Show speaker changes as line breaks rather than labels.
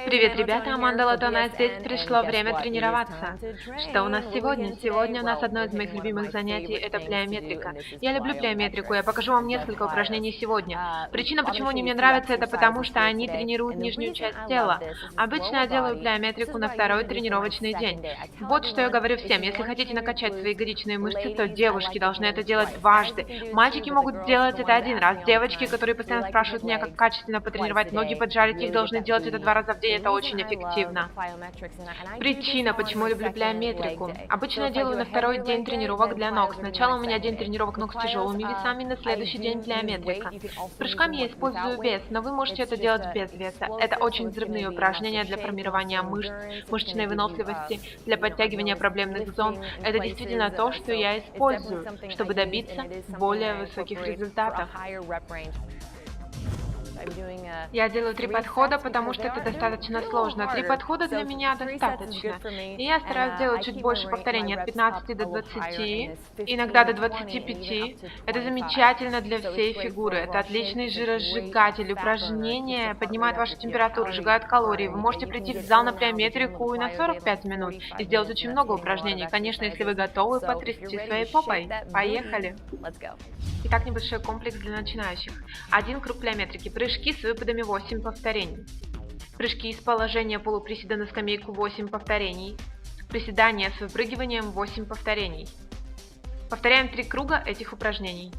Привет, ребята, Аманда Латона здесь. Пришло время тренироваться. Что у нас сегодня? Сегодня у нас одно из моих любимых занятий – это плеометрика. Я люблю плеометрику, я покажу вам несколько упражнений сегодня. Причина, почему они мне нравятся, это потому, что они тренируют нижнюю часть тела. Обычно я делаю плеометрику на второй тренировочный день. Вот что я говорю всем, если хотите накачать свои ягодичные мышцы, то девушки должны это делать дважды. Мальчики могут делать это один раз. Девочки, которые постоянно спрашивают меня, как качественно потренировать ноги, поджарить их, должны делать это 2 раза в день, это очень эффективно. Причина, почему я люблю плеометрику. Обычно я делаю на второй день тренировок для ног. Сначала у меня день тренировок ног с тяжелыми весами, на следующий день плеометрика. С прыжками я использую вес, но вы можете это делать без веса. Это очень взрывные упражнения для формирования мышц, мышечной выносливости, для подтягивания проблемных зон. Это действительно то, что я использую, чтобы добиться более высоких результатов. Я делаю 3 подхода, потому что это достаточно сложно. 3 подхода для меня достаточно. И я стараюсь делать чуть больше повторений, от 15 до 20, иногда до 25. Это замечательно для всей фигуры. Это отличный жиросжигатель. Упражнения поднимают вашу температуру, сжигают калории. Вы можете прийти в зал на плеометрику и на 45 минут и сделать очень много упражнений. Конечно, если вы готовы потрясти своей попой. Поехали! Итак, небольшой комплекс для начинающих. 1 круг плеометрики. Прыжки с выпадами 8 повторений. Прыжки из положения полуприседа на скамейку 8 повторений. Приседания с выпрыгиванием 8 повторений. Повторяем 3 круга этих упражнений.